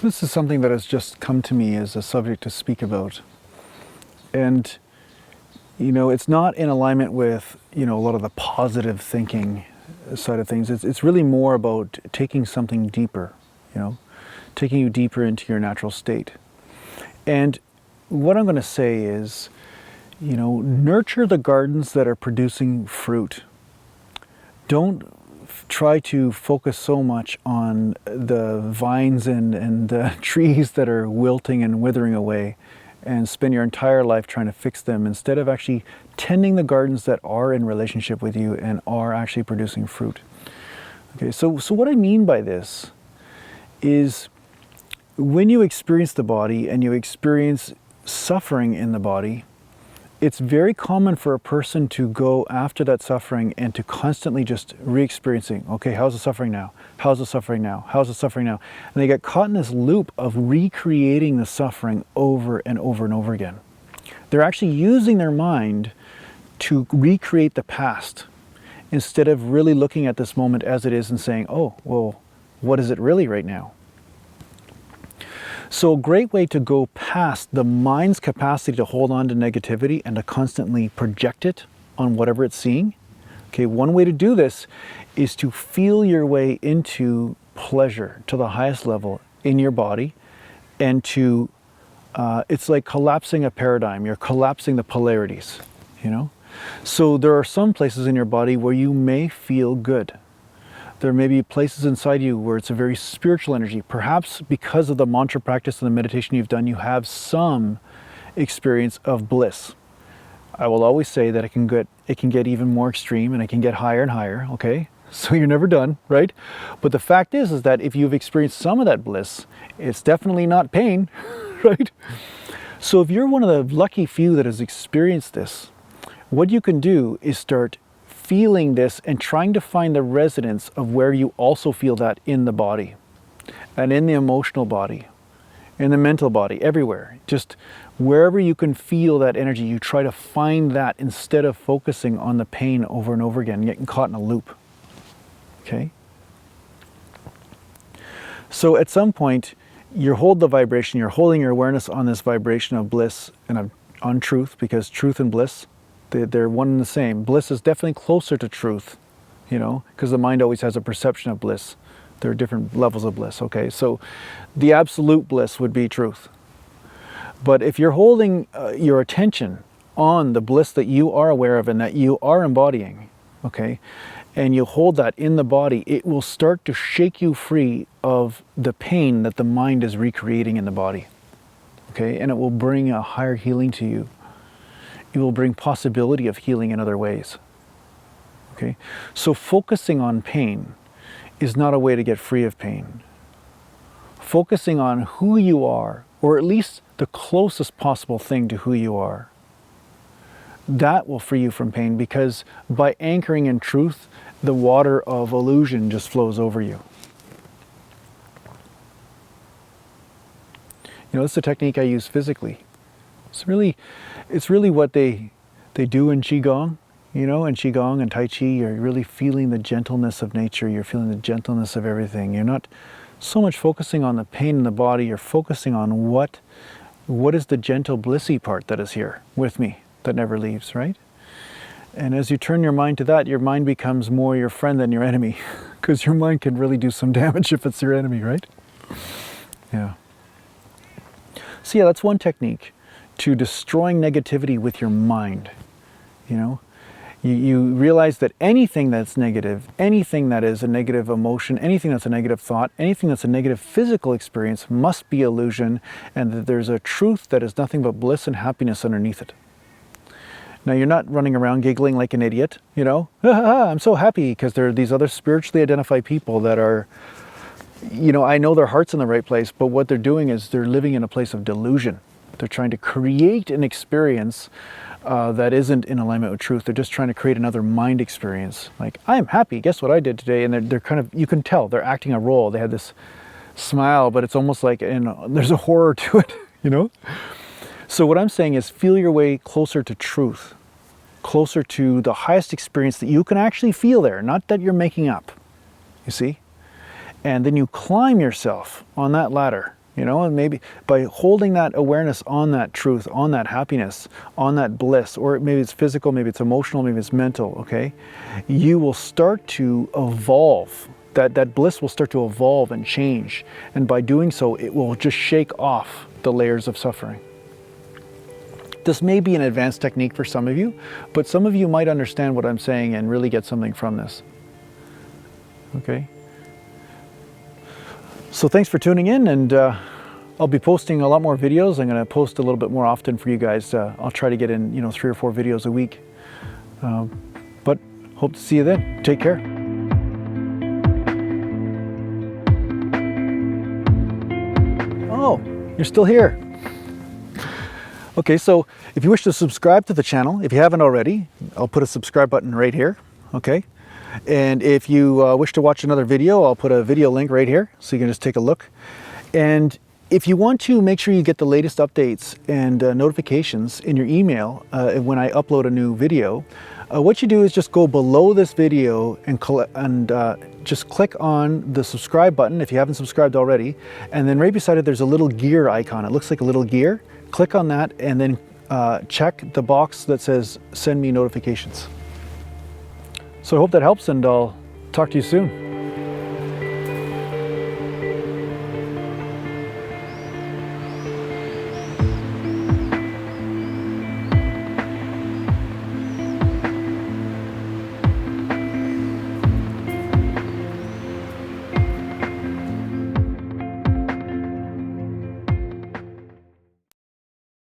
This is something that has just come to me as a subject to speak about. And, you know, it's not in alignment with, you know, a lot of the positive thinking side of things. It's really more about taking something deeper, you know, taking you deeper into your natural state. And what I'm going to say is, you know, nurture the gardens that are producing fruit. Don't try to focus so much on the vines and the trees that are wilting and withering away and spend your entire life trying to fix them instead of actually tending the gardens that are in relationship with you and are actually producing fruit. Okay, so what I mean by this is when you experience the body and you experience suffering in the body, it's very common for a person to go after that suffering and to constantly just re-experiencing, okay, how's the suffering now? How's the suffering now? How's the suffering now? And they get caught in this loop of recreating the suffering over and over and over again. They're actually using their mind to recreate the past instead of really looking at this moment as it is and saying, oh, well, what is it really right now? So a great way to go past the mind's capacity to hold on to negativity and to constantly project it on whatever it's seeing. Okay, one way to do this is to feel your way into pleasure to the highest level in your body, and to, it's like collapsing a paradigm. You're collapsing the polarities, you know? So there are some places in your body where you may feel good. There may be places inside you where it's a very spiritual energy. Perhaps because of the mantra practice and the meditation you've done, you have some experience of bliss. I will always say that it can get even more extreme, and it can get higher and higher, okay? So you're never done, right? But the fact is that if you've experienced some of that bliss, it's definitely not pain, right? So if you're one of the lucky few that has experienced this, what you can do is start feeling this and trying to find the resonance of where you also feel that in the body and in the emotional body, in the mental body, everywhere. Just wherever you can feel that energy, you try to find that instead of focusing on the pain over and over again, getting caught in a loop. Okay? So at some point, you hold the vibration, you're holding your awareness on this vibration of bliss and on truth, because truth and bliss, they're one and the same. Bliss is definitely closer to truth, you know, because the mind always has a perception of bliss. There are different levels of bliss, okay? So the absolute bliss would be truth. But if you're holding your attention on the bliss that you are aware of and that you are embodying, okay, and you hold that in the body, it will start to shake you free of the pain that the mind is recreating in the body, okay? And it will bring a higher healing to you. It will bring possibility of healing in other ways. Okay? So focusing on pain is not a way to get free of pain. Focusing on who you are, or at least the closest possible thing to who you are, that will free you from pain, because by anchoring in truth, the water of illusion just flows over you. You know, it's a technique I use physically. It's really what they do in Qigong, you know, in Qigong and Tai Chi. You're really feeling the gentleness of nature. You're feeling the gentleness of everything. You're not so much focusing on the pain in the body. You're focusing on what is the gentle blissy part that is here with me, that never leaves, right? And as you turn your mind to that, your mind becomes more your friend than your enemy, because your mind can really do some damage if it's your enemy, right? Yeah. So yeah, that's one technique to destroying negativity with your mind. You know, you realize that anything that's negative, anything that is a negative emotion, anything that's a negative thought, anything that's a negative physical experience must be illusion, and that there's a truth that is nothing but bliss and happiness underneath it. Now, you're not running around giggling like an idiot, you know, I'm so happy, because there are these other spiritually identified people that are, you know, I know their heart's in the right place, but what they're doing is they're living in a place of delusion. They're trying to create an experience that isn't in alignment with truth. They're just trying to create another mind experience. Like, I'm happy, guess what I did today? And they're kind of, you can tell, they're acting a role. They had this smile, but it's almost like, there's a horror to it, you know? So what I'm saying is feel your way closer to truth, closer to the highest experience that you can actually feel there, not that you're making up, you see? And then you climb yourself on that ladder you know, and maybe by holding that awareness on that truth, on that happiness, on that bliss, or maybe it's physical, maybe it's emotional, maybe it's mental, okay, you will start to evolve. That bliss will start to evolve and change. And by doing so, it will just shake off the layers of suffering. This may be an advanced technique for some of you, but some of you might understand what I'm saying and really get something from this. Okay? So thanks for tuning in, and I'll be posting a lot more videos. I'm going to post a little bit more often for you guys. I'll try to get in, you know, 3 or 4 videos a week. But hope to see you then. Take care. Oh, you're still here. Okay, so if you wish to subscribe to the channel, if you haven't already, I'll put a subscribe button right here, okay? And if you wish to watch another video, I'll put a video link right here, so you can just take a look. And if you want to make sure you get the latest updates and notifications in your email when I upload a new video, what you do is just go below this video and just click on the subscribe button if you haven't subscribed already, and then right beside it there's a little gear icon. It looks like a little gear. Click on that and then check the box that says send me notifications. So I hope that helps, and I'll talk to you soon.